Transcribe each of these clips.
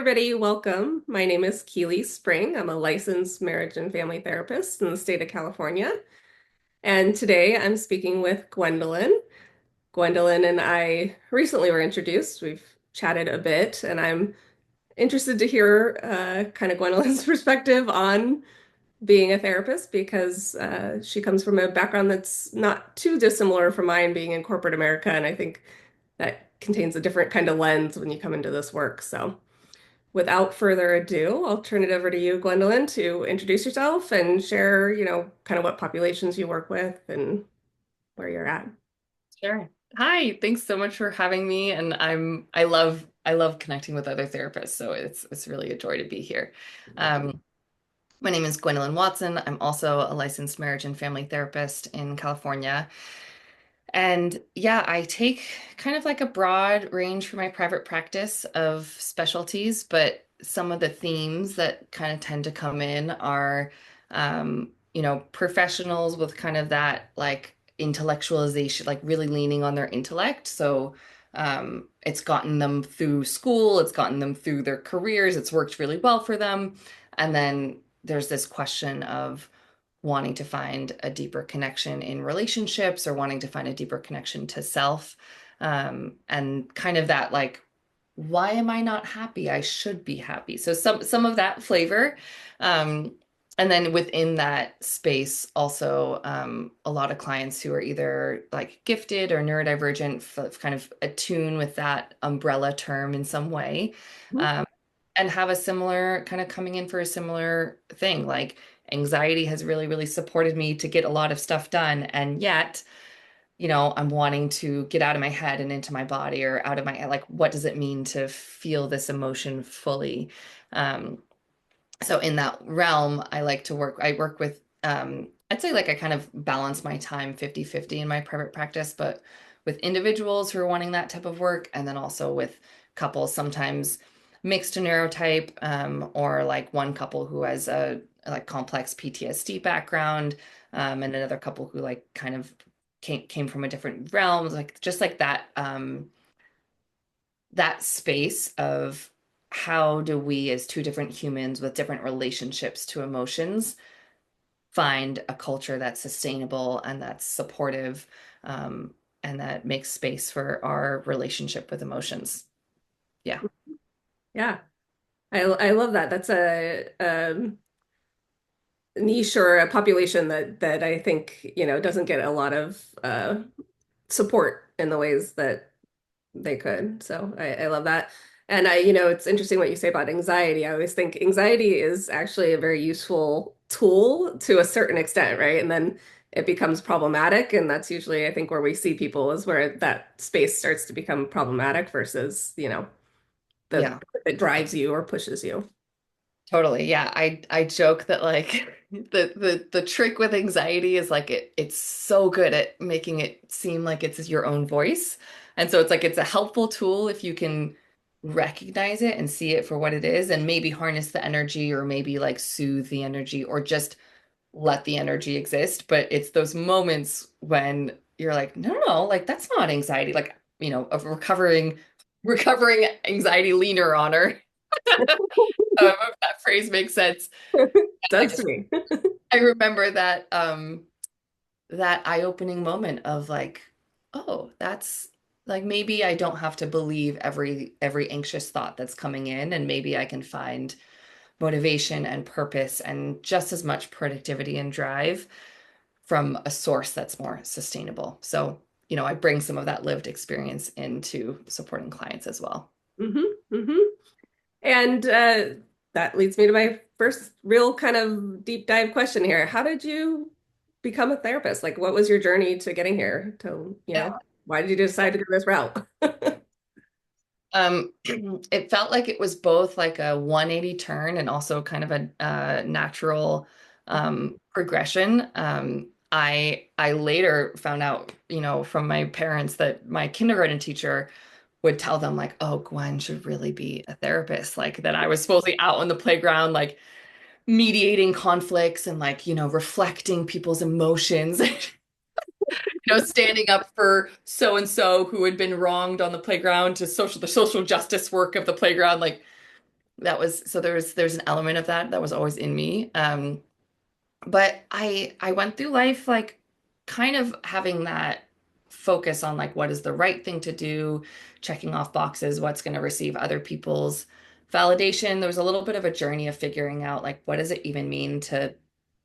everybody. Welcome. My name is 𝐃𝐨𝐧'𝐭. I'm a licensed marriage and family therapist in the state of California. And today I'm speaking with Gwendolyn. Gwendolyn and I recently were introduced. We've chatted a bit, and I'm interested to hear kind of Gwendolyn's perspective on being a therapist because she comes from a background that's not too dissimilar from mine, being in corporate America. And I think that contains a different kind of lens when you come into this work. So, without further ado, I'll turn it over to you, Gwendolyn, to introduce yourself and share, kind of what populations you work with and where you're at. Sure. Hi, thanks so much for having me. And I love connecting with other therapists, so it's really a joy to be here. My name is Gwendolyn Watson. I'm also a licensed marriage and family therapist in California. And yeah, I take kind of like a broad range for my private practice of specialties, but some of the themes that kind of tend to come in are, professionals with kind of that like intellectualization, like really leaning on their intellect. So it's gotten them through school, it's gotten them through their careers, it's worked really well for them. And then there's this question of wanting to find a deeper connection in relationships or wanting to find a deeper connection to self. And kind of that like, why am I not happy? I should be happy. So some of that flavor. And then within that space, also a lot of clients who are either like gifted or neurodivergent, kind of attune with that umbrella term in some way, um, and have a similar kind of coming in for a similar thing. Like anxiety has really, really supported me to get a lot of stuff done. And yet, I'm wanting to get out of my head and into my body or out of my, like, what does it mean to feel this emotion fully? Um, so in that realm, I work with, I'd say like I kind of balance my time 50-50 in my private practice, but with individuals who are wanting that type of work, and then also with couples, sometimes mixed neurotype, or like one couple who has a like complex PTSD background, and another couple who like kind of came from a different realm, like just like that, that space of how do we as two different humans with different relationships to emotions find a culture that's sustainable and that's supportive, um, and that makes space for our relationship with emotions. Yeah. Yeah, I love that. That's a niche or a population that I think, doesn't get a lot of support in the ways that they could. So I love that. And it's interesting what you say about anxiety. I always think anxiety is actually a very useful tool to a certain extent, right? And then it becomes problematic. And that's usually, I think, where we see people is where that space starts to become problematic versus, the Yeah. that drives you or pushes you. Totally. Yeah. I joke that like the trick with anxiety is like it's so good at making it seem like it's your own voice. And so it's like it's a helpful tool if you can recognize it and see it for what it is and maybe harness the energy or maybe like soothe the energy or just let the energy exist. But it's those moments when you're like, no, no, no, like that's not anxiety. Like, of recovering anxiety leaner on her. If that phrase makes sense. I Does to just me. I remember that that eye-opening moment of like, oh, that's like maybe I don't have to believe every anxious thought that's coming in, and maybe I can find motivation and purpose and just as much productivity and drive from a source that's more sustainable. So, I bring some of that lived experience into supporting clients as well. hmm hmm And that leads me to my first real kind of deep dive question here. How did you become a therapist? Like, what was your journey to getting here? Why did you decide to go this route? It felt like it was both like a 180 turn and also kind of a natural progression. I later found out, from my parents that my kindergarten teacher would tell them like, "Oh, Gwen should really be a therapist." Like that I was supposedly out on the playground, like mediating conflicts and like, reflecting people's emotions. Standing up for so and so who had been wronged on the playground to the social justice work of the playground. Like That was so there's an element of that that was always in me. But I went through life like kind of having that focus on like what is the right thing to do, checking off boxes, what's going to receive other people's validation. There was a little bit of a journey of figuring out like what does it even mean to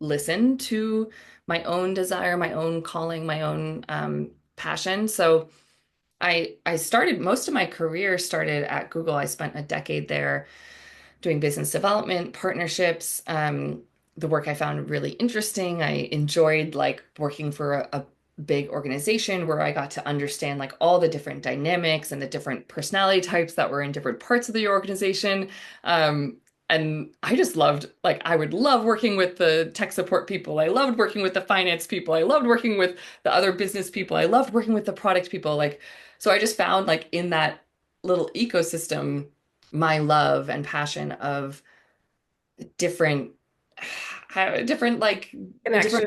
listen to my own desire, my own calling, my own passion. So I started most of my career started at Google. I spent a decade there doing business development, partnerships, the work I found really interesting. I enjoyed like working for a big organization where I got to understand like all the different dynamics and the different personality types that were in different parts of the organization. Um, and I just loved, like, I would love working with the tech support people. I loved working with the finance people. I loved working with the other business people. I loved working with the product people. Like, so I just found like in that little ecosystem my love and passion of different different like different Connection.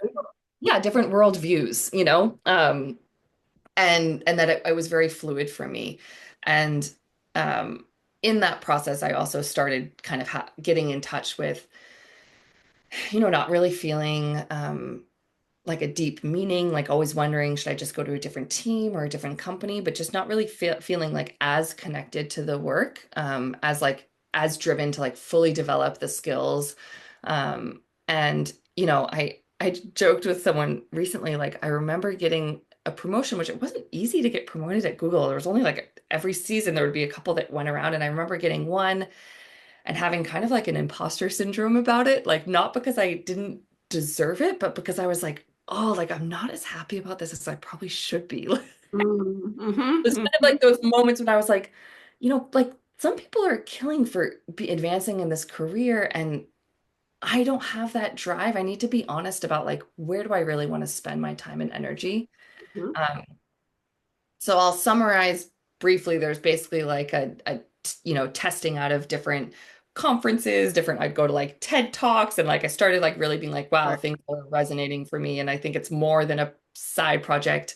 yeah different worldviews, and that it was very fluid for me. And um in that process I also started kind of getting in touch with not really feeling like a deep meaning, like always wondering, should I just go to a different team or a different company, but just not really feeling like as connected to the work, as like as driven to like fully develop the skills. And I joked with someone recently, like I remember getting a promotion, which it wasn't easy to get promoted at Google. There was only like every season there would be a couple that went around, and I remember getting one and having kind of like an imposter syndrome about it, like not because I didn't deserve it, but because I was like, oh, like I'm not as happy about this as I probably should be. It's kind of Mm-hmm. like those moments when I was like, like some people are killing for advancing in this career, and I don't have that drive. I need to be honest about like where do I really want to spend my time and energy. Hmm. Um, so I'll summarize briefly. There's basically like testing out of different conferences, I'd go to like TED Talks, and like I started like really being like, wow, Right. things are resonating for me. And I think it's more than a side project.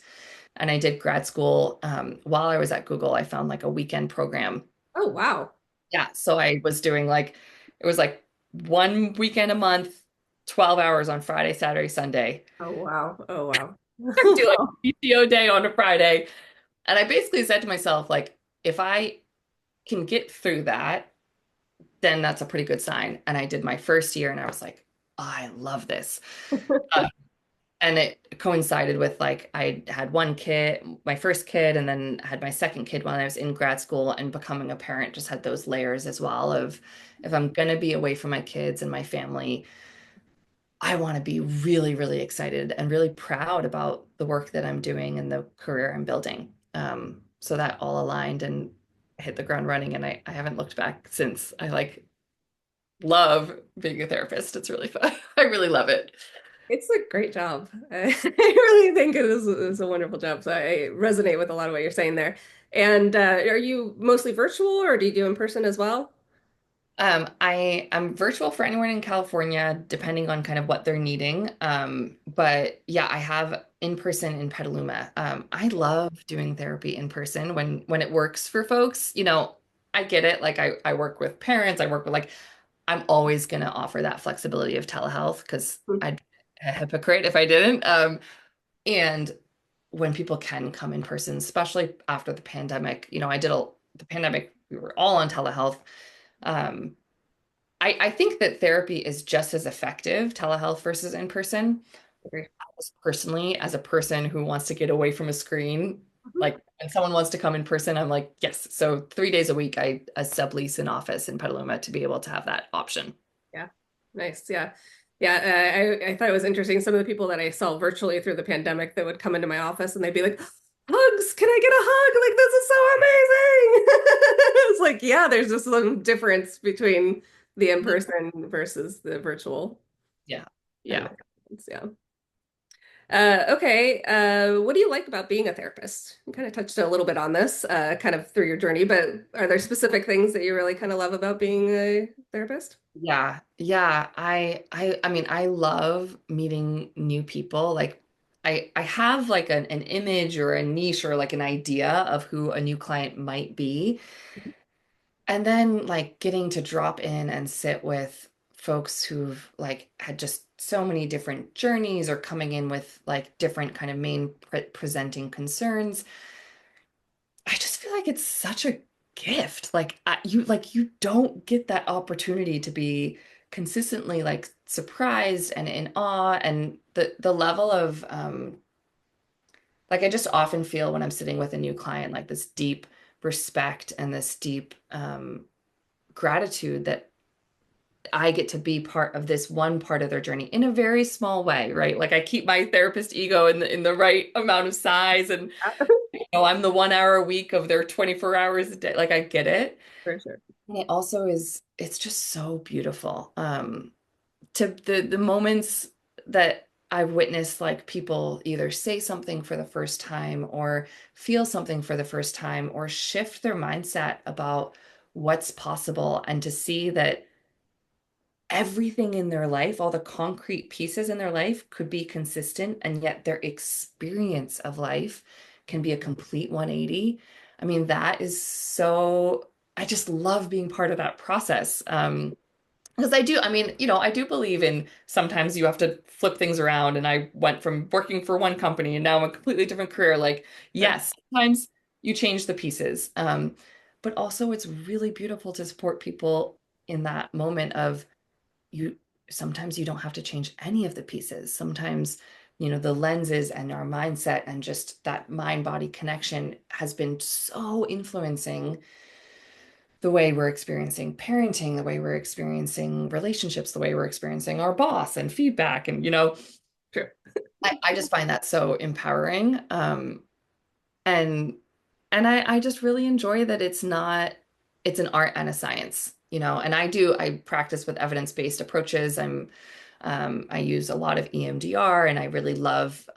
And I did grad school. While I was at Google, I found like a weekend program. Oh, wow. Yeah. So I was doing like, it was like one weekend a month, 12 hours on Friday, Saturday, Sunday. Oh, wow. Oh, wow. Do like a PTO day on a Friday. And I basically said to myself, like, if I can get through that, then that's a pretty good sign. And I did my first year and I was like, oh, I love this. Uh, and it coincided with like I had one kid, my first kid, and then had my second kid when I was in grad school, and becoming a parent just had those layers as well of if I'm going to be away from my kids and my family, I want to be really, really excited and really proud about the work that I'm doing and the career I'm building. So that all aligned and hit the ground running, and I haven't looked back since. I like love being a therapist. It's really fun. I really love it. It's a great job. I really think it is a wonderful job. So I resonate with a lot of what you're saying there. And are you mostly virtual or do you do in person as well? I'm virtual for anyone in California, depending on kind of what they're needing. But yeah, I have in person in Petaluma. I love doing therapy in person when it works for folks. I get it. Like I work with parents, I work with like I'm always gonna offer that flexibility of telehealth because I'd be a hypocrite if I didn't. And when people can come in person, especially after the pandemic, the pandemic, we were all on telehealth. Um, I think that therapy is just as effective, telehealth versus in person. Agree. Personally, as a person who wants to get away from a screen, Mhm. like when someone wants to come in person, I'm like, yes. So 3 days a week, I sublease an office in Petaluma to be able to have that option. Yeah. Nice. Yeah. Yeah. I thought it was interesting. Some of the people that I saw virtually through the pandemic that would come into my office and they'd be like, hugs, can I get a hug? Like, this is so amazing. It's like, yeah, there's just some difference between the in-person versus the virtual. Yeah. Kind Yeah. of happens, yeah. Okay. What do you like about being a therapist? You kind of touched a little bit on this, kind of through your journey, but are there specific things that you really kind of love about being a therapist? Yeah. Yeah. I mean, I love meeting new people. Like I have like an image or a niche or like an idea of who a new client might be. And then like getting to drop in and sit with folks who've like had just so many different journeys or coming in with like different kind of main presenting concerns. I just feel like it's such a gift. Like you don't get that opportunity to be consistently like surprised and in awe, and the level of like I just often feel when I'm sitting with a new client like this deep respect and this deep gratitude that I get to be part of this one part of their journey in a very small way, right? Like I keep my therapist ego in the right amount of size, and I'm the 1 hour a week of their 24 hours a day. Like I get it. For sure. And it also is, it's just so beautiful. To the moments that I've witnessed like people either say something for the first time or feel something for the first time or shift their mindset about what's possible, and to see that everything in their life, all the concrete pieces in their life could be consistent, and yet their experience of life can be a complete 180. I mean, that is so, I just love being part of that process. Because I mean, I do believe in sometimes you have to flip things around. And I went from working for one company and now I'm a completely different career. Like, Sure. yes, sometimes you change the pieces. But also it's really beautiful to support people in that moment of you sometimes you don't have to change any of the pieces. Sometimes, the lenses and our mindset and just that mind body connection has been so influencing the way we're experiencing parenting, the way we're experiencing relationships, the way we're experiencing our boss and feedback. And, Sure. I just find that so empowering. And I just really enjoy that it's an art and a science, and I practice with evidence-based approaches. I use a lot of EMDR, and I really love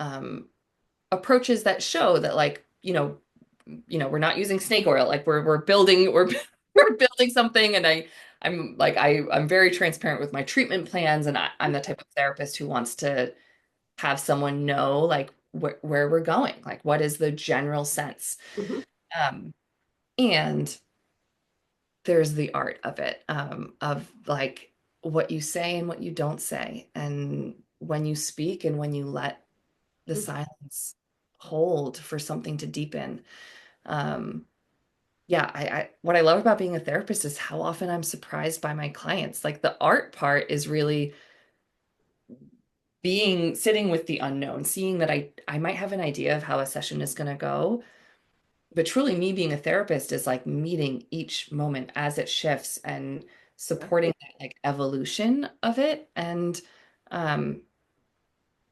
approaches that show that like, we're not using snake oil, like we're building, we're building something. And I'm very transparent with my treatment plans, and I'm the type of therapist who wants to have someone know like where we're going, like what is the general sense. Mhm. Um, and there's the art of it, of like what you say and what you don't say, and when you speak and when you let the Mhm. silence hold for something to deepen. Um, yeah, what I love about being a therapist is how often I'm surprised by my clients. Like the art part is really being sitting with the unknown, seeing that I might have an idea of how a session is going to go, but truly me being a therapist is like meeting each moment as it shifts and Yeah. supporting that like evolution of it. And um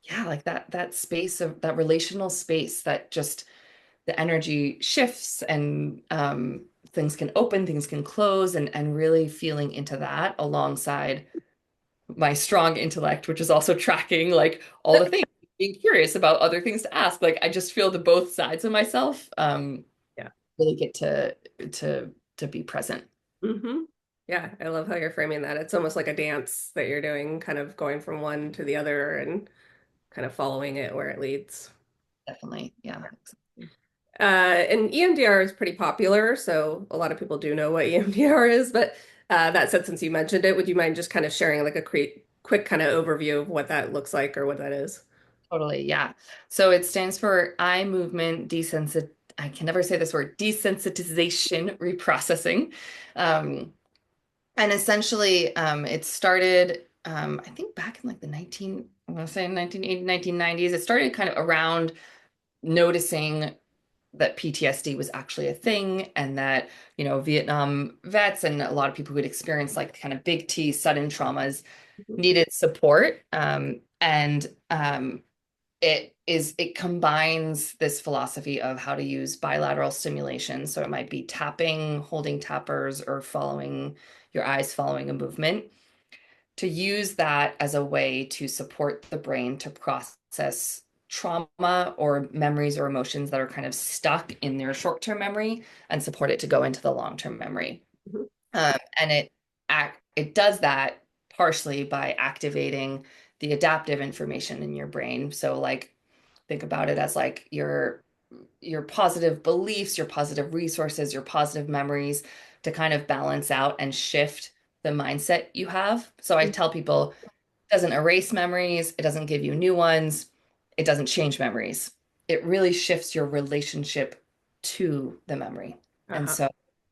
yeah, like that space of that relational space that just the energy shifts, and things can open, things can close, and really feeling into that alongside my strong intellect, which is also tracking like all the things, being curious about other things to ask. Like I just feel the both sides of myself Yeah. really get to be present. Hmm. Yeah, I love how you're framing that. It's almost like a dance that you're doing, kind of going from one to the other and kind of following it where it leads. Definitely. Yeah. And EMDR is pretty popular, so a lot of people do know what EMDR is. But that said, since you mentioned it, would you mind just kind of sharing like a quick kind of overview of what that looks like or what that is? Totally. Yeah. So it stands for eye movement desensit. I can never say this word, desensitization reprocessing. Um, and essentially, it started, I think back in like the I want to say 1980, 1990s. It started kind of around noticing that PTSD was actually a thing, and that, Vietnam vets and a lot of people who had experienced like kind of big T sudden traumas Mhm. needed support. And it combines this philosophy of how to use bilateral stimulation. So it might be tapping, holding tappers, or following your eyes, following a movement, to use that as a way to support the brain to process trauma or memories or emotions that are kind of stuck in their short-term memory, and support it to go into the long-term memory. Mhm. It does that partially by activating the adaptive information in your brain. So like think about it as like your positive beliefs, your positive resources, your positive memories, to kind of balance out and shift the mindset you have. So I tell people it doesn't erase memories, it doesn't give you new ones, it doesn't change memories. It really shifts your relationship to the memory. And Uh-huh. so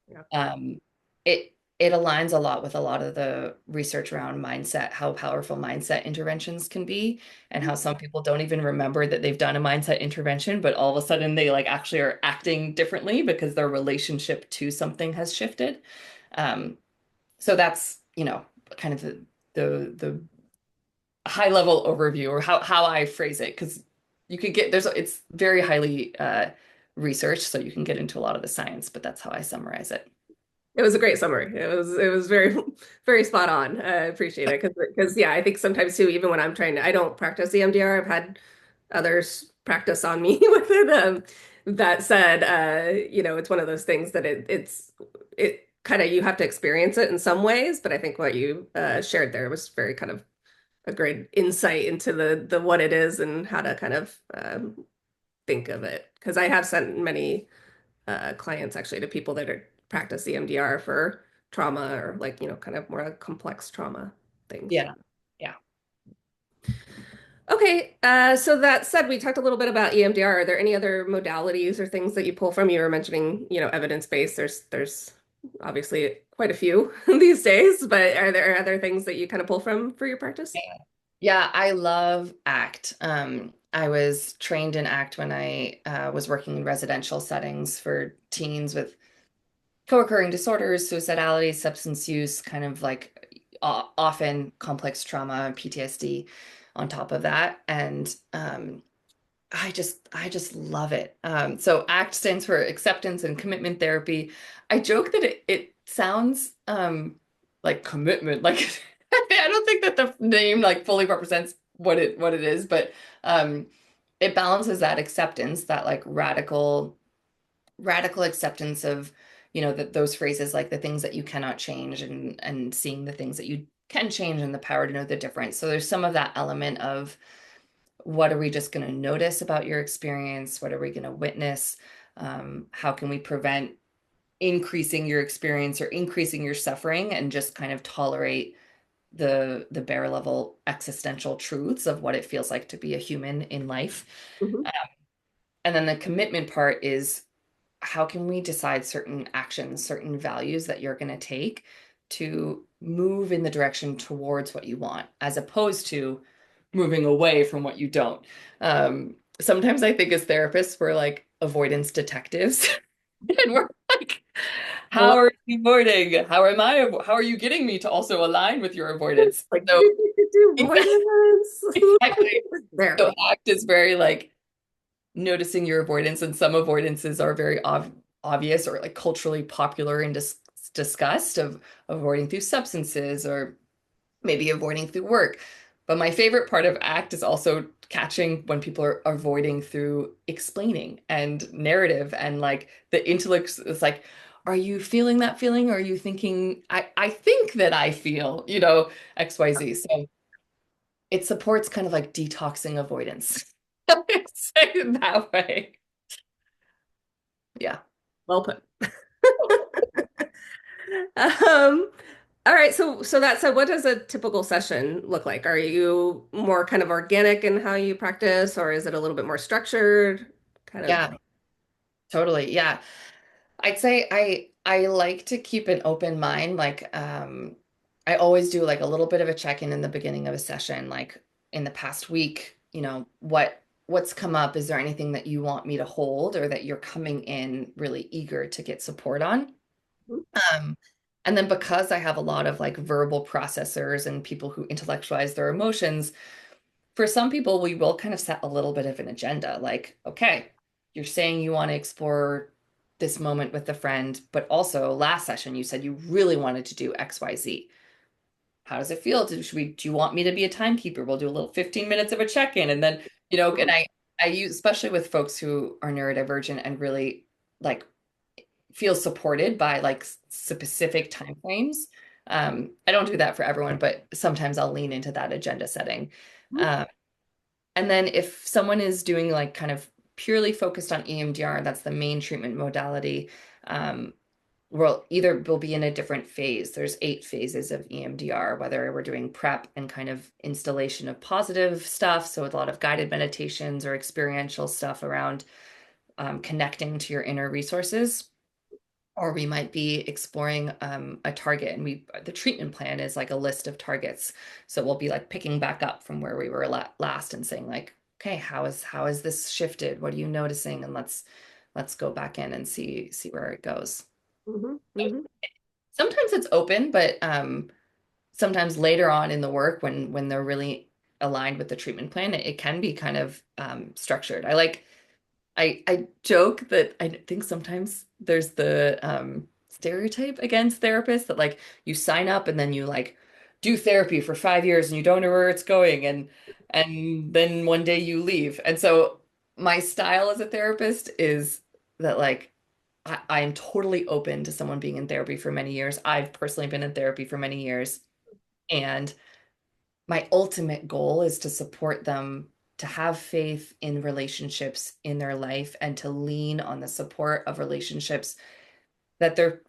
Yeah. um, it aligns a lot with a lot of the research around mindset, how powerful mindset interventions can be, and how some people don't even remember that they've done a mindset intervention, but all of a sudden they like actually are acting differently because their relationship to something has shifted. Um, so that's, kind of the high level overview or how I phrase it, because you could get it's very highly researched, so you can get into a lot of the science, but that's how I summarize it. It was a great summary. It was very very spot on. I appreciate it because yeah, I think sometimes too, even when I'm trying to, I don't practice EMDR. I've had others practice on me with it. That said, it's one of those things that it kind of you have to experience it in some ways, but I think what you shared there was very kind of a great insight into the what it is and how to kind of think of it. Because I have sent many clients actually to people that are practice EMDR for trauma or like, kind of more complex trauma things. Yeah. Yeah. Okay, so that said, we talked a little bit about EMDR. Are there any other modalities or things that you pull from? You were mentioning, evidence-based. There's obviously quite a few these days, but are there other things that you kind of pull from for your practice? Yeah, I love ACT. I was trained in ACT when I was working in residential settings for teens with co-occurring disorders, suicidality, substance use, kind of like often complex trauma, PTSD on top of that. And I just love it. So ACT stands for acceptance and commitment therapy. I joke that it sounds like commitment. Like I don't think that the name like fully represents what it is, but um it balances that acceptance, that like radical acceptance of, that those phrases like the things that you cannot change, and seeing the things that you can change and the power to know the difference. So there's some of that element of what are we just going to notice about your experience? What are we going to witness? How can we prevent increasing your experience or increasing your suffering, and just kind of tolerate the bare level existential truths of what it feels like to be a human in life. Mhm. And then the commitment part is how can we decide certain actions, certain values that you're going to take to move in the direction towards what you want, as opposed to moving away from what you don't. Sometimes I think as therapists, we're like avoidance detectives. And we're like, I love how are you avoiding? How are you getting me to also align with your avoidance? like So do avoidance. exactly. There. So ACT is very like noticing your avoidance, and some avoidances are very obvious or like culturally popular and discussed, of avoiding through substances or maybe avoiding through work. But my favorite part of ACT is also catching when people are avoiding through explaining and narrative, and like the intellect is like, are you feeling that feeling? Or are you thinking, I think that I feel, XYZ. So it supports kind of like detoxing avoidance. Say it that way. Yeah. Well put. Um, all right, so that said, what does a typical session look like? Are you more kind of organic in how you practice, or is it a little bit more structured? Kind of. Yeah, totally. Yeah. I'd say I like to keep an open mind. Like I always do like a little bit of a check-in in the beginning of a session, like in the past week, what's come up? Is there anything that you want me to hold, or that you're coming in really eager to get support on? Um, and then because I have a lot of like verbal processors and people who intellectualize their emotions, for some people, we will kind of set a little bit of an agenda. Like, okay, you're saying you want to explore this moment with a friend, but also last session you said you really wanted to do XYZ. How does it feel? Do you want me to be a timekeeper? We'll do a little 15 minutes of a check-in. And then, and I use, especially with folks who are neurodivergent and really like feel supported by like specific time frames. I don't do that for everyone, but sometimes I'll lean into that agenda setting. Um, and then if someone is doing like kind of purely focused on EMDR, that's the main treatment modality. Um, we'll be in a different phase. There's 8 phases of EMDR, whether we're doing prep and kind of installation of positive stuff, so with a lot of guided meditations or experiential stuff around connecting to your inner resources, or we might be exploring a target, and the treatment plan is like a list of targets. So we'll be like picking back up from where we were last and saying like, okay, how is this shifted? What are you noticing? And let's go back in and see where it goes. Hmm. Hmm. Sometimes it's open, but sometimes later on in the work when they're really aligned with the treatment plan, it can be kind of structured. I joke that I think sometimes there's the stereotype against therapists that like you sign up and then you like do therapy for 5 years and you don't know where it's going, and then one day you leave. And so my style as a therapist is that like I am totally open to someone being in therapy for many years. I've personally been in therapy for many years. And my ultimate goal is to support them to have faith in relationships in their life and to lean on the support of relationships that they're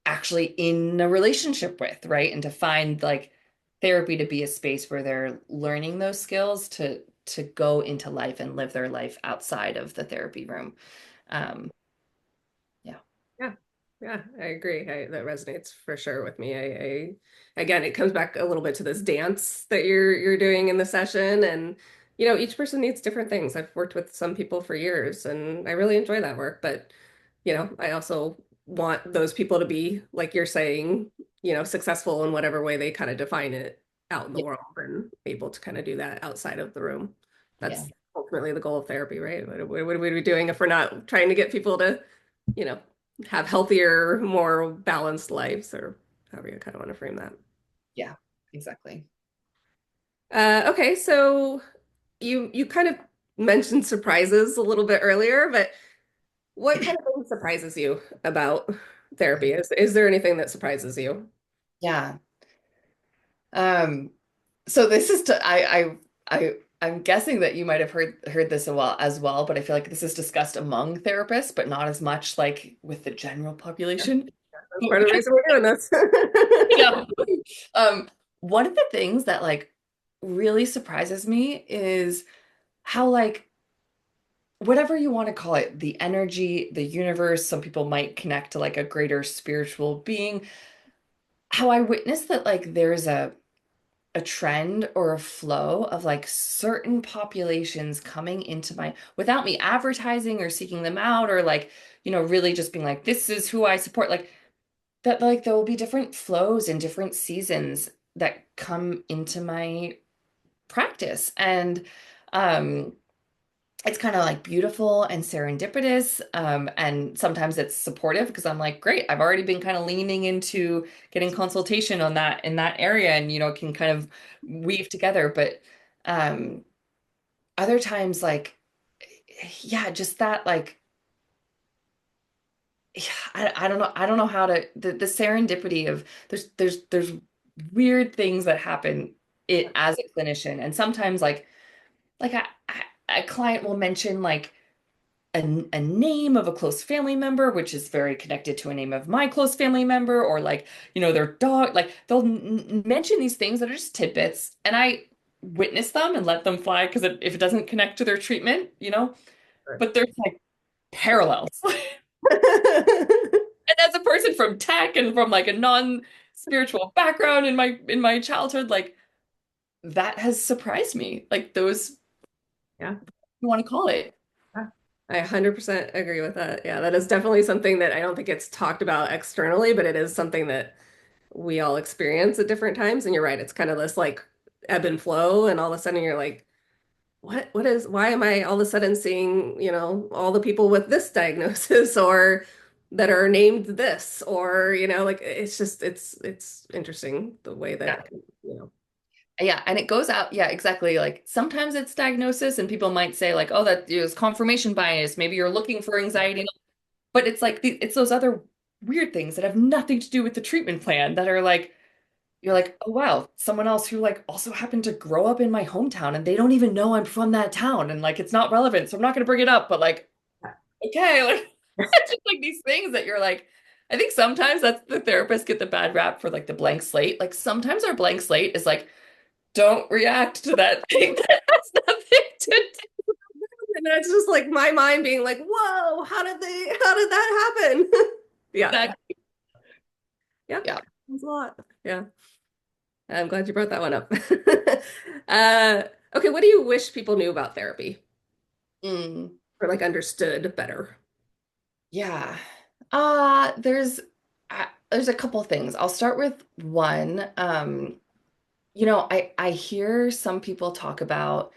actually in a relationship with, right? And to find like therapy to be a space where they're learning those skills to go into life and live their life outside of the therapy room. Um, yeah. Yeah, yeah, I agree. That resonates for sure with me. Again, it comes back a little bit to this dance that you're doing in the session, and each person needs different things. I've worked with some people for years, and I really enjoy that work. But I also want those people to be, like you're saying, successful in whatever way they kind of define it out in the Yeah. world, and able to kind of do that outside of the room. Yeah. That's ultimately the goal of therapy, right? What are we doing if we're not trying to get people to, you know, have healthier, more balanced lives, or however you kind of want to frame that. Yeah. Exactly. Okay, so you kind of mentioned surprises a little bit earlier, but what kind of thing surprises you about therapy? Is there anything that surprises you? Yeah. Um, so this is to I'm guessing that you might have heard this as well, but I feel like this is discussed among therapists, but not as much like with the general Yeah, population. that's part of the reason we're doing this. Yeah. Um, One of the things that like really surprises me is how like whatever you want to call it, the energy, the universe, some people might connect to like a greater spiritual being, how I witness that like there's a trend or a flow of like certain populations coming into my without me advertising or seeking them out or like really just being like this is who I support, like that, like there will be different flows in different seasons that come into my practice. And um it's kind of like beautiful and serendipitous, and sometimes it's supportive because I'm like, great, I've already been kind of leaning into getting consultation on that in that area, and can kind of weave together. But um, other times, like, yeah, just that, like, yeah, I don't know how to the serendipity of there's weird things that happen it as a clinician, and sometimes like a client will mention like a name of a close family member, which is very connected to a name of my close family member, or like, their dog, like they'll mention these things that are just tidbits, and I witness them and let them fly because if it doesn't connect to their treatment, but there's like parallels. And as a person from tech and from like a non-spiritual background in my childhood, like that has surprised me. Like those, Yeah. you want to call it. Yeah. I 100% agree with that. Yeah, that is definitely something that I don't think it's talked about externally, but it is something that we all experience at different times. And you're right, it's kind of this like ebb and flow, and all of a sudden you're like, why am I all of a sudden seeing, all the people with this diagnosis or that are named this, or, like it's interesting the way Yeah. that, you know. Yeah, and it goes out. Yeah, exactly. Like sometimes it's diagnosis, and people might say like, "Oh, that is confirmation bias. Maybe you're looking for anxiety," but it's like it's those other weird things that have nothing to do with the treatment plan that are like you're like, "Oh wow, someone else who like also happened to grow up in my hometown, and they don't even know I'm from that town, and like it's not relevant, so I'm not going to bring it up." But like, okay, like it's just like these things that you're like. I think sometimes that's the therapists get the bad rap for like the blank slate. Like sometimes our blank slate is like, don't react to that thing that has nothing to do. And it's just like my mind being like, whoa, how did that happen? Yeah. Exactly. Yeah. Yeah. That's a lot. Yeah. I'm glad you brought that one up. Okay, what do you wish people knew about therapy Mm, or like understood better? yeah. There's a couple things. I'll start with one. I hear some people talk about,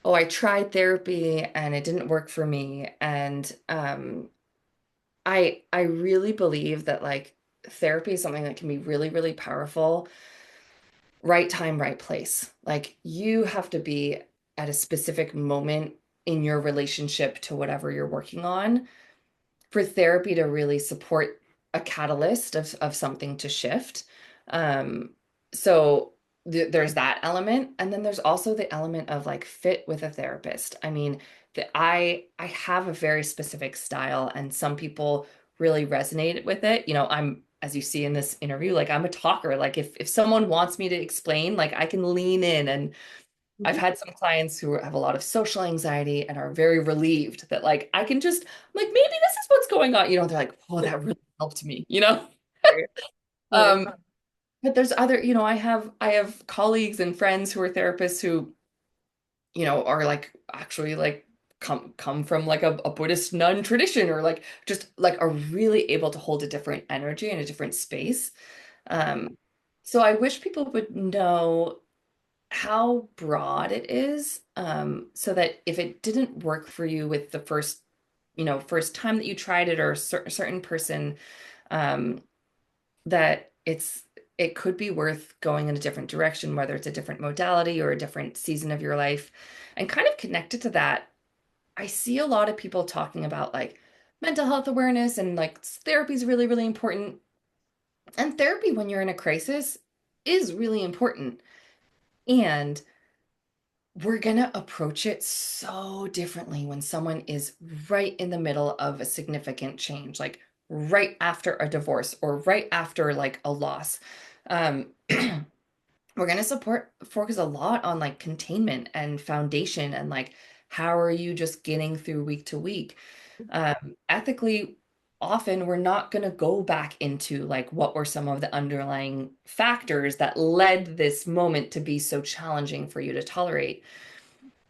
oh, I tried therapy and it didn't work for me. And I really believe that like therapy is something that can be really, really powerful. Right time, right place. Like you have to be at a specific moment in your relationship to whatever you're working on for therapy to really support a catalyst of something to shift. Um, so there's that element, and then there's also the element of like fit with a therapist. I mean, I have a very specific style, and some people really resonate with it. I'm as you see in this interview, like I'm a talker. Like if someone wants me to explain, like I can lean in and I've Mhm. had some clients who have a lot of social anxiety and are very relieved that like I can just like maybe this is what's going on. They're like, oh, that really helped me. Right. Yeah. Um, but there's other, I have colleagues and friends who are therapists who, are like actually like come from like a Buddhist nun tradition or like just like are really able to hold a different energy and a different space. Um, so I wish people would know how broad it is, so that if it didn't work for you with the first time that you tried it or a certain person, um, that it could be worth going in a different direction, whether it's a different modality or a different season of your life. And kind of connected to that, I see a lot of people talking about like mental health awareness and like therapy is really, really important. And therapy when you're in a crisis is really important. And we're gonna approach it so differently when someone is right in the middle of a significant change, like right after a divorce or right after like a loss. We're gonna support focus a lot on like containment and foundation and like how are you just getting through week to week. Ethically, often we're not going to go back into like what were some of the underlying factors that led this moment to be so challenging for you to tolerate.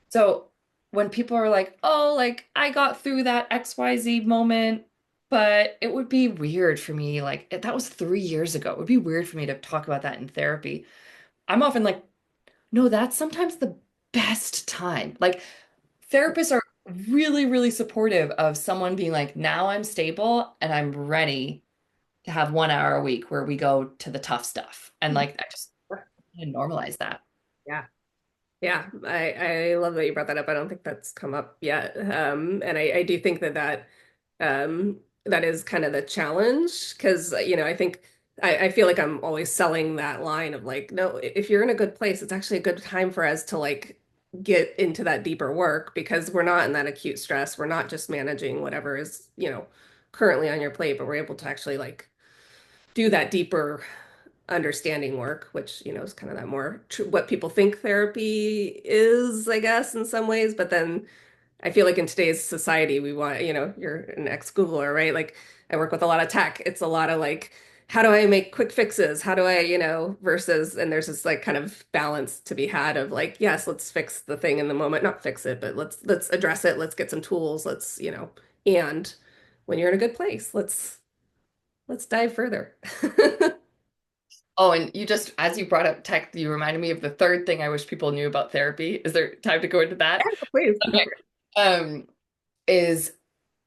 So when people are like, oh, like I got through that XYZ moment, but it would be weird for me, like that was 3 years ago. It would be weird for me to talk about that in therapy. I'm often like, no, that's sometimes the best time. Like therapists are really, really supportive of someone being like, now I'm stable and I'm ready to have 1 hour a week where we go to the tough stuff. And like, I just normalize that. Yeah. Yeah, I love that you brought that up. I don't think that's come up yet. And I do think that is kind of the challenge because, I think I feel like I'm always selling that line of like, no, if you're in a good place, it's actually a good time for us to like get into that deeper work because we're not in that acute stress. We're not just managing whatever is, currently on your plate, but we're able to actually like do that deeper understanding work, which, is kind of that more tr what people think therapy is, I guess, in some ways. But then I feel like in today's society, we want, you're an ex-Googler, right? Like I work with a lot of tech. It's a lot of like, how do I make quick fixes? How do I, versus, and there's this like kind of balance to be had of like, yes, let's fix the thing in the moment, not fix it, but let's address it. Let's get some tools. And when you're in a good place, let's dive further. Oh, and you just, as you brought up tech, you reminded me of the third thing I wish people knew about therapy. Is there time to go into that? Please go Okay. for it. Um, is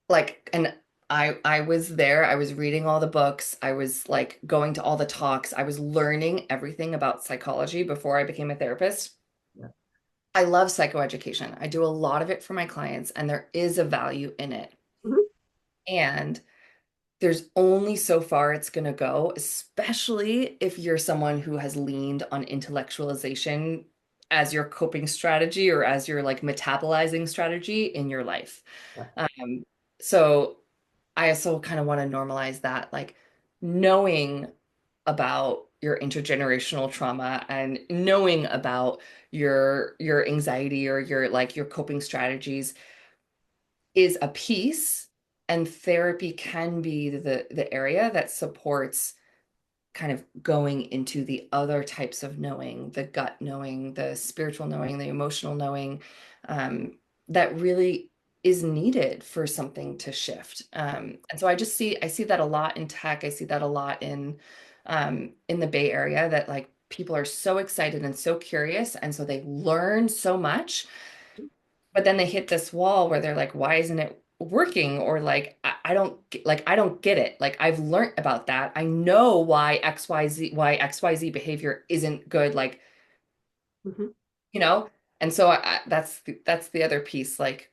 like, and I was there, I was reading all the books, I was like going to all the talks, I was learning everything about psychology before I became a therapist. Yeah. I love psychoeducation. I do a lot of it for my clients, and there is a value in it. Mhm. And there's only so far it's going to go, especially if you're someone who has leaned on intellectualization as your coping strategy or as your like metabolizing strategy in your life. Yeah. Um, so I also kind of want to normalize that. Like, knowing about your intergenerational trauma and knowing about your anxiety or your coping strategies is a piece, and therapy can be the area that supports kind of going into the other types of knowing, the gut knowing, the spiritual knowing, the emotional knowing, um, that really is needed for something to shift. And so I see that a lot in tech. I see that a lot in the Bay Area, that like people are so excited and so curious, and so they learn so much, but then they hit this wall where they're like, why isn't it working? Or like, I don't get it. Like I've learned about that. I know why XYZ behavior isn't good. Like, Hmm. you know, and so that's the other piece. Like,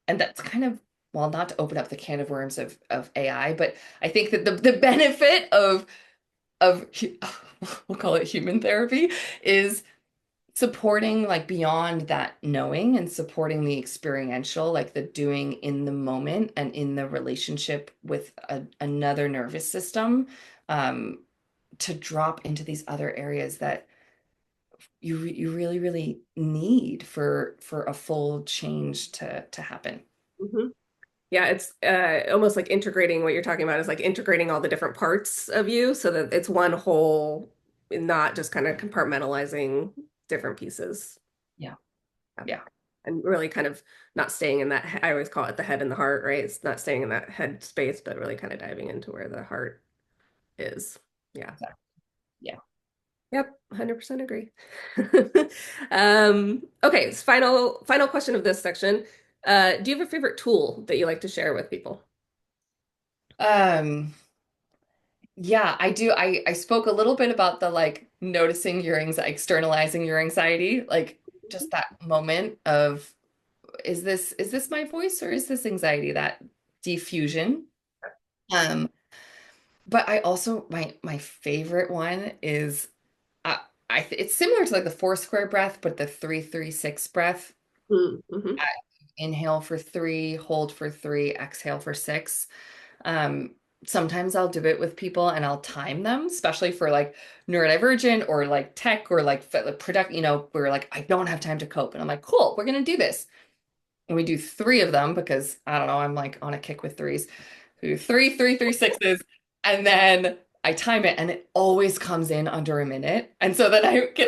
and that's kind of, well, not to open up the can of worms of AI, but I think that the benefit of we'll call it human therapy is supporting like beyond that knowing and supporting the experiential, like the doing in the moment and in the relationship with another nervous system, um, to drop into these other areas that you really really need for a full change to happen. Hmm. Yeah, it's almost like integrating what you're talking about is like integrating all the different parts of you so that it's one whole, not just kind of compartmentalizing different pieces. Yeah, Yeah. yeah, And really kind of not staying in that, I always call it the head and the heart, right? It's not staying in that head space, but really kind of diving into where the heart is. Yeah. exactly. Yeah. Yep, 100% agree. Okay, so final question of this section. Do you have a favorite tool that you like to share with people? Um, Yeah, I do. I spoke a little bit about the like noticing your anxiety, externalizing your anxiety, like just that moment of is this my voice or is this anxiety? That diffusion. Um, but I also my favorite one is uh, it's similar to like the four square breath, but the 3-3-6 breath. Mm-hmm. I inhale for 3, hold for 3, exhale for 6. Um, Sometimes I'll do it with people and I'll time them, especially for like neurodivergent or like tech or like product, we're like, I don't have time to cope. And I'm like, cool, we're gonna do this. And we do 3 of them because I don't know, I'm like on a kick with threes. We do 3-3-3-6s, and then I time it and it always comes in under a minute. And so then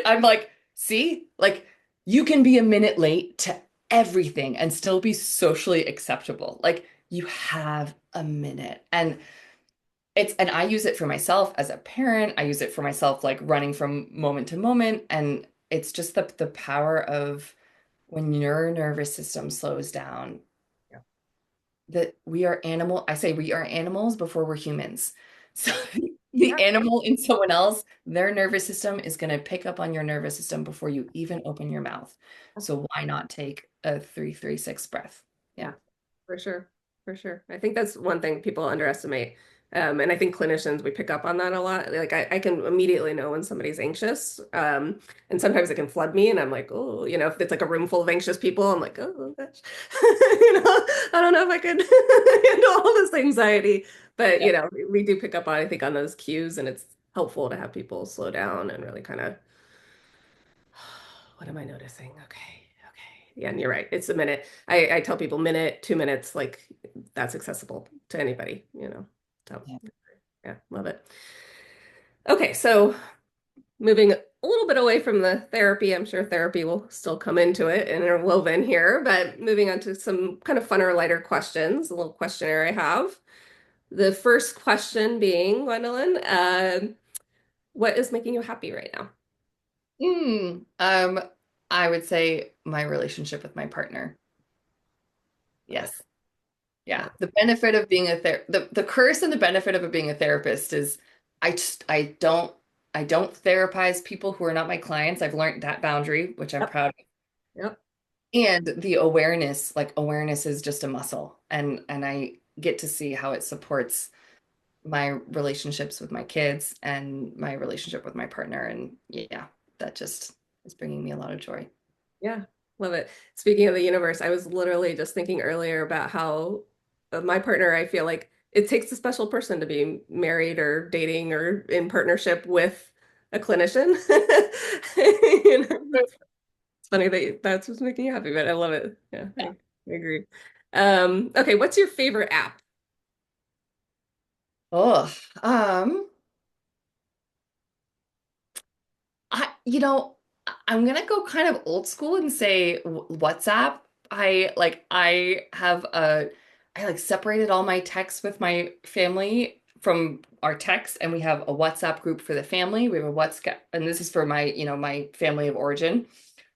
I'm like, see, like you can be a minute late to everything and still be socially acceptable. Like you have a minute. And I use it for myself as a parent. I use it for myself like running from moment to moment. And it's just the power of when your nervous system slows down, Yeah. that I say we are animals before we're humans. So Yeah. the animal in someone else, their nervous system is going to pick up on your nervous system before you even open your mouth. So why not take a 3-3-6 breath? Yeah, Yeah. for sure. For sure. I think that's one thing people underestimate. And I think clinicians, we pick up on that a lot. Like I can immediately know when somebody's anxious. And sometimes it can flood me and I'm like, oh, if it's like a room full of anxious people, I'm like, oh gosh. I don't know if I could handle all this anxiety. But Yeah. we do pick up on, I think, on those cues, and it's helpful to have people slow down and really kind of, what am I noticing? Okay. Okay. Yeah, and you're right. It's a minute. I tell people minute, 2 minutes, like that's accessible to anybody. So Yeah. yeah, love it. Okay, so moving a little bit away from the therapy, I'm sure therapy will still come into it and are woven here, but moving on to some kind of funner, lighter questions, a little questionnaire I have. The first question being, Gwendolyn, what is making you happy right now? Mm, I would say my relationship with my partner. Love it. Yes. Yeah. Love The benefit of being the curse and the benefit of it being a therapist is I just I don't therapize people who are not my clients. I've learned that boundary, which I'm it. proud of. Yep. Yep. And the awareness, like awareness is just a muscle. And I get to see how it supports my relationships with my kids and my relationship with my partner. And yeah, that just is bringing me a lot of joy. Yeah, love it. Speaking of the universe, I was literally just thinking earlier about how my partner, I feel like, it takes a special person to be married or dating or in partnership with a clinician. You know, it's funny that that's what's making you happy, but I love it. Yeah, I agree. Okay, what's your favorite app? Oh, um, I'm gonna go kind of old school and say WhatsApp. I like separated all my texts with my family from our texts, and we have a WhatsApp group for the family. We have a WhatsApp, and this is for my family of origin.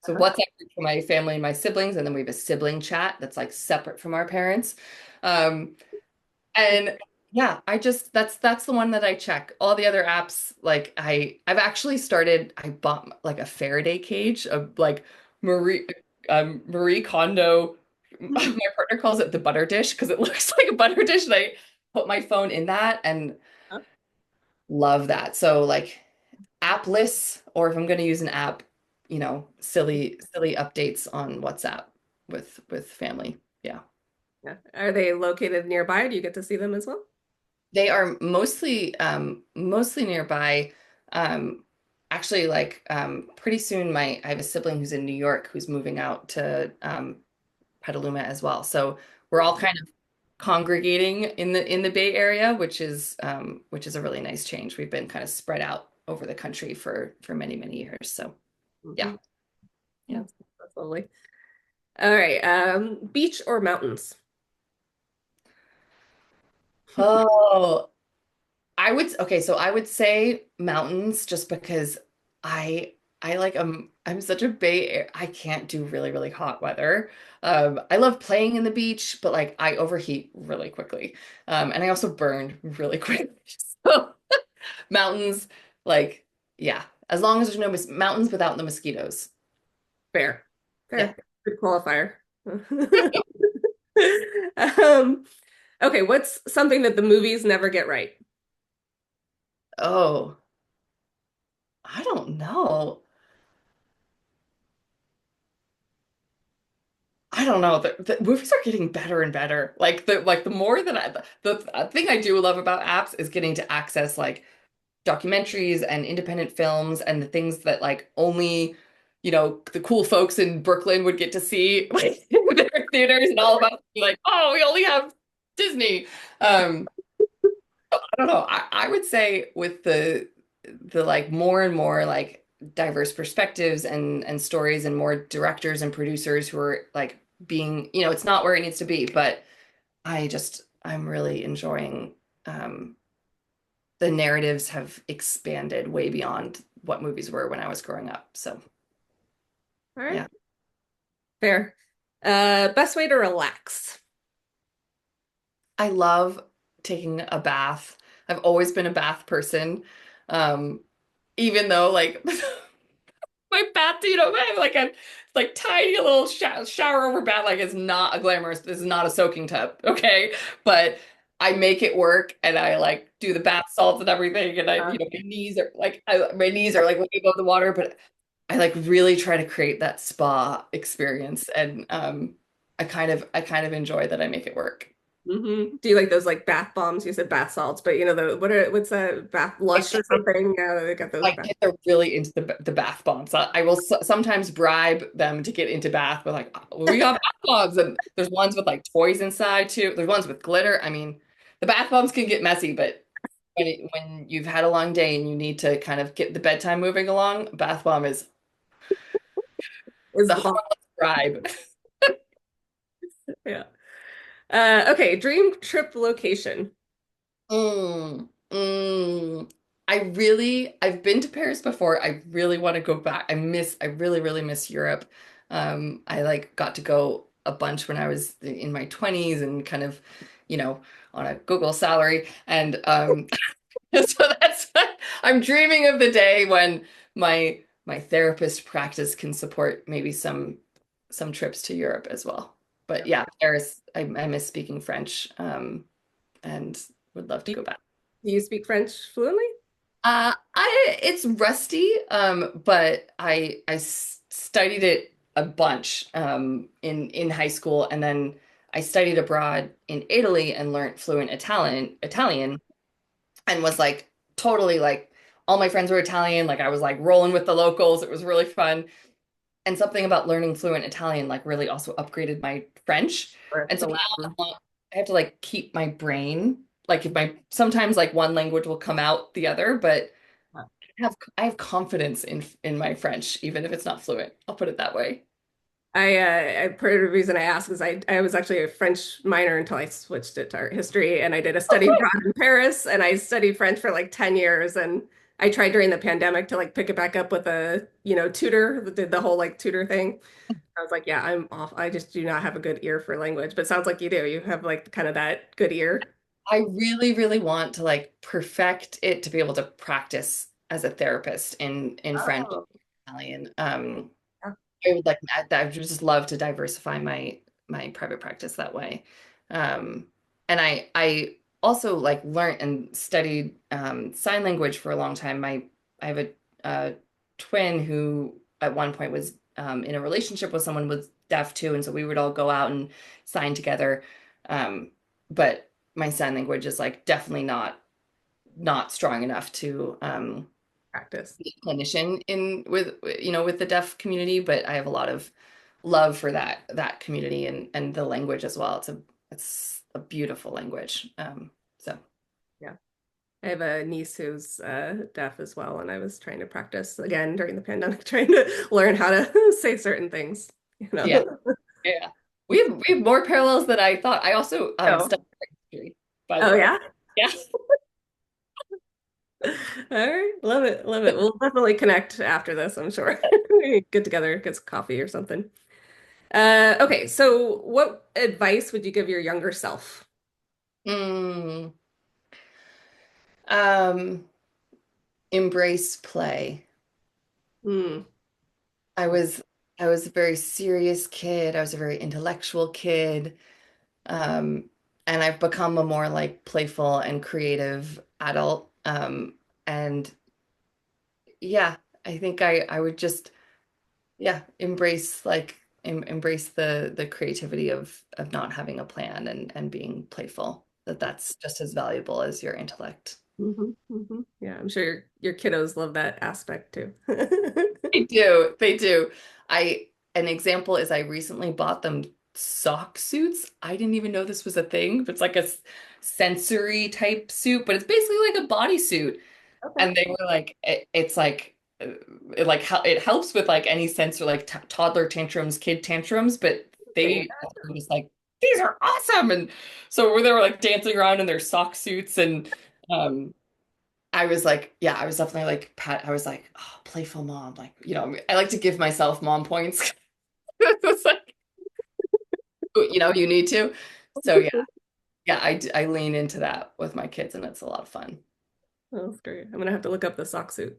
So Uh-huh. WhatsApp group for my family and my siblings, and then we have a sibling chat that's like separate from our parents. Um, and yeah, that's the one that I check. All the other apps, like I bought like a Faraday cage of like Marie Marie Kondo. My partner calls it the butter dish because it looks like a butter dish, and I put my phone in that and love that. So like app lists, or if I'm going to use an app, silly updates on WhatsApp with family. Yeah. Yeah. Are they located nearby? Do you get to see them as well? They are mostly nearby. Um, Actually, like pretty soon, my I have a sibling who's in New York who's moving out to Petaluma as well. So we're all kind of congregating in the Bay Area, which is a really nice change. We've been kind of spread out over the country for many years. So yeah, Mhm. yeah. That's lovely. All right. Beach or mountains? Oh, so I would say mountains just because I like I'm such a I can't do really hot weather. I love playing in the beach, but like I overheat really quickly. And I also burn really quick. So mountains, like yeah, as long as there's no mountains without the mosquitoes. Fair. Yeah. Fair. Good qualifier. Um, okay, what's something that the movies never get right? Oh, I don't know. I don't know. The movies are getting better and better. Like the more that the thing I do love about apps is getting to access like documentaries and independent films and the things that like only, the cool folks in Brooklyn would get to see like in their theaters and all about like, oh, we only have Disney. I don't know. I would say with the like more and more like diverse perspectives and stories and more directors and producers who are like being, it's not where it needs to be, but I'm really enjoying the narratives have expanded way beyond what movies were when I was growing up. So All right, yeah. fair. Best way to relax. I love taking a bath. I've always been a bath person. Um, Even though like my bath, I have like a like tiny little shower over bath. Like it's not a glamorous. This is not a soaking tub, okay? But I make it work, and I like do the bath salts and everything. And Uh, my knees are like way above the water, but I like really try to create that spa experience, and I kind of enjoy that I make it work. Do you like those like bath bombs? You said bath salts, but you know the what's that bath lush or something? Yeah, they got those Like bath. kids are really into the bath bombs. I will sometimes bribe them to get into bath, but like we got bath bombs, and there's ones with like toys inside too. There's ones with glitter. I mean, the bath bombs can get messy, but when you've had a long day and you need to kind of get the bedtime moving along, bath bomb is Is the the bomb? harmless bribe. Yeah. Okay, dream trip location. Mm, mm. I've been to Paris before. I really want to go back. I really miss Europe. I like got to go a bunch when I was in my 20s and kind of, you know, on a Google salary. And so I'm dreaming of the day when my therapist practice can support maybe some trips to Europe as well. But Yeah. yeah, Paris, I miss speaking French, and would love to Do go back. do you speak French fluently? It's rusty, but I studied it a bunch in high school, and then I studied abroad in Italy and learned fluent Italian and was like totally like all my friends were Italian, like I was like rolling with the locals. It was really fun. And something about learning fluent Italian like really also upgraded my French. Or And so the now Latin. I have to like keep my brain like if my sometimes like one language will come out the other, but I have confidence in my French even if it's not fluent. I'll put it that way. Part of the reason I asked is I was actually a French minor until I switched it to art history, and I did a Oh, study cool. abroad in Paris, and I studied French for like 10 years, and I tried during the pandemic to like pick it back up with a, tutor that did the whole like tutor thing. I was like, yeah, I'm off. I just do not have a good ear for language, but it sounds like you do. You have like kind of that good ear. I really, really want to like perfect it to be able to practice as a therapist in French Oh, and Italian. yeah. I would like I would just love to diversify my private practice that way. And I also like learned and studied sign language for a long time. I have a twin who at one point was in a relationship with someone with deaf too, and so we would all go out and sign together. But my sign language is like definitely not strong enough to Practice. be a clinician in with with the deaf community, but I have a lot of love for that community and the language as well. It's a beautiful language. So Yeah. I have a niece who's deaf as well, and I was trying to practice again during the pandemic, trying to learn how to say certain things, you yeah, know. yeah. We have more parallels than I thought. I also Oh, studied history, by the oh way. yeah. Yeah. All right. Love it. Love it. We'll definitely connect after this, I'm sure. Get together, get some coffee or something. Okay, so what advice would you give your younger self? Mm, um, embrace play. Hmm. I was I was a very serious kid. I was a very intellectual kid. Um, and I've become a more like playful and creative adult. And yeah, I think I would just yeah, embrace like embrace the creativity of not having a plan and being playful. That's just as valuable as your intellect. Yeah, I'm sure your kiddos love that aspect too. They do. They do. I An example is I recently bought them sock suits. I didn't even know this was a thing, but it's like a sensory type suit, but it's basically like a bodysuit. Okay. And they were like, it's like, like how it helps with like any sensor, like t toddler tantrums, kid tantrums, but Interesting. were just like, these are awesome. And so they were like dancing around in their sock suits and um I was like, yeah, I was definitely like Pat. I was like, oh, playful mom. Like, I like to give myself mom points. It's like, you need to. So yeah, yeah, I lean into that with my kids, and it's a lot of fun. That's great. I'm gonna have to look up the sock suit.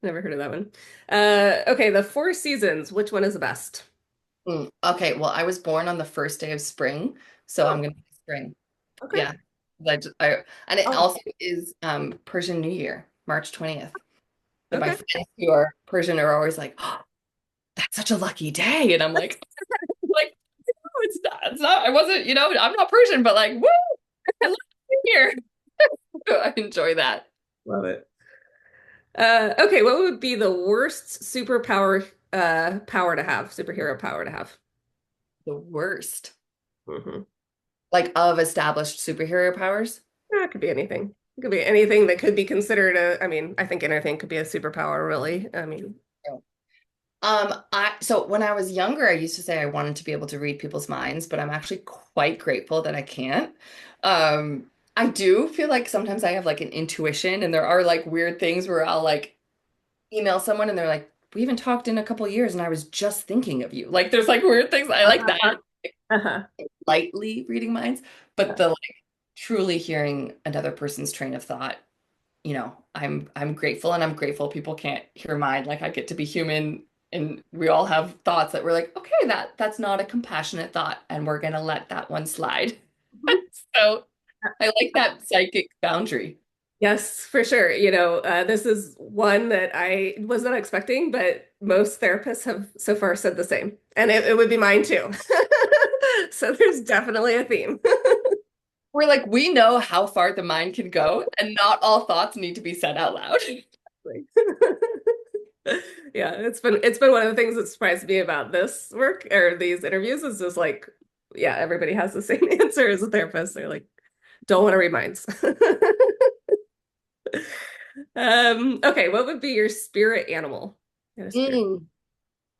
Never heard of that one. Okay, the four seasons, which one is the best? Okay, well, I was born on the first day of spring, so I'm Oh, gonna say spring. okay. Yeah, and it Oh, also is Persian New Year, March 20th. So my okay. friends who are Persian are always like, oh, that's such a lucky day, and I'm like, no, it's not. I wasn't, I'm not Persian, but like, woo, I love New Year. I enjoy that. Love it. Okay, what would be the worst power to have, superhero power to have? The worst, Hmm. like of established superhero powers. Yeah, it could be anything. It could be anything that could be considered I mean, I think anything could be a superpower, really. I mean, So when I was younger, I used to say I wanted to be able to read people's minds, but I'm actually quite grateful that I can't. I do feel like sometimes I have like an intuition, and there are like weird things where I'll like email someone and they're like, "We haven't talked in a couple years, and I was just thinking of you." Like there's like weird things. I like that, uh-huh. lightly reading minds, but the like truly hearing another person's train of thought, I'm grateful and I'm grateful people can't hear mine. Like I get to be human and we all have thoughts that we're like, okay, that's not a compassionate thought and we're gonna let that one slide. Mhm. So I like that psychic boundary. Yes, for sure. This is one that I was not expecting, but most therapists have so far said the same. And it would be mine too. So there's definitely a theme. We're like, we know how far the mind can go, and not all thoughts need to be said out loud. Yeah, it's been one of the things that surprised me about this work or these interviews is just like, yeah, everybody has the same answer as a therapist. They're like, don't want to read minds. Okay, what would be your spirit animal? You a spirit. Mm.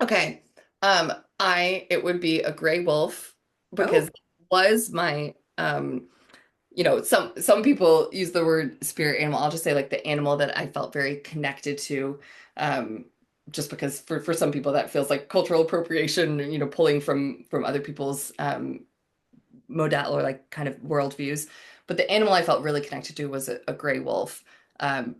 Okay. It would be a gray wolf because Oh, it was my some people use the word spirit animal. I'll just say like the animal that I felt very connected to. Um, just because for some people that feels like cultural appropriation, pulling from other people's modal or like kind of worldviews. But the animal I felt really connected to was a gray wolf.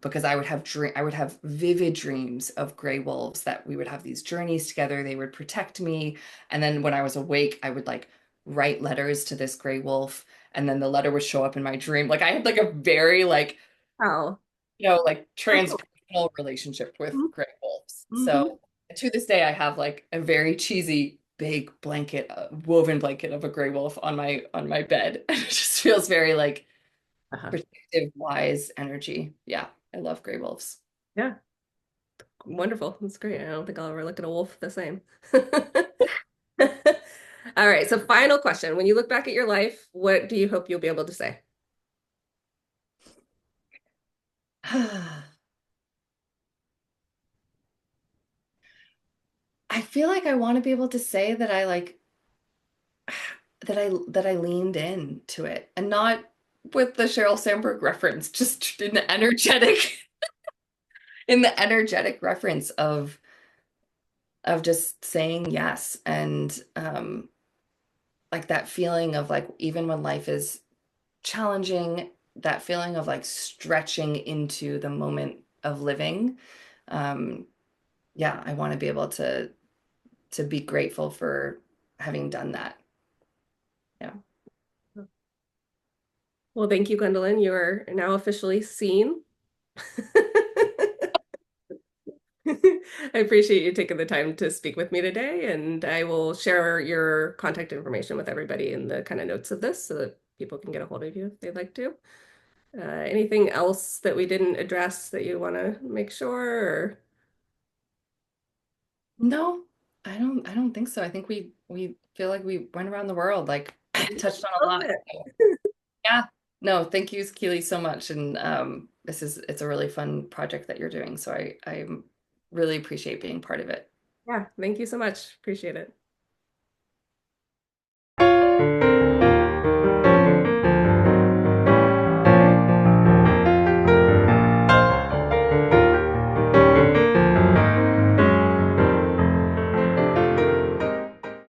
Because I would have vivid dreams of gray wolves that we would have these journeys together. They would protect me, and then when I was awake, I would like write letters to this gray wolf, and then the letter would show up in my dream. Like I had like a very like wow. like Oh, cool. transpersonal relationship with gray wolves. Mm-hmm. So to this day, I have like a very cheesy big blanket, woven blanket of a gray wolf on my bed. It just feels very like Uh-huh. protective, wise energy. Yeah, I love gray wolves. Yeah, wonderful. That's great. I don't think I'll ever look at a wolf the same. All right, so final question. When you look back at your life, what do you hope you'll be able to say? I feel like I want to be able to say that I like that I leaned into it and not with the Sheryl Sandberg reference, just in the energetic reference of just saying yes and like that feeling of like even when life is challenging, that feeling of like stretching into the moment of living. Um, yeah, I want to be able to be grateful for having done that. Yeah. Well, thank you, Gwendolyn. You are now officially seen. I appreciate you taking the time to speak with me today, and I will share your contact information with everybody in the kind of notes of this so that people can get a hold of you if they'd like to. Anything else that we didn't address that you want to make sure? Or... No, I don't think so. I think we feel like we went around the world, like touched on a Love lot. it. Yeah. No, thank you, 𝐾𝐨, so much. And it's a really fun project that you're doing. So I really appreciate being part of it. Yeah, thank you so much. Appreciate it.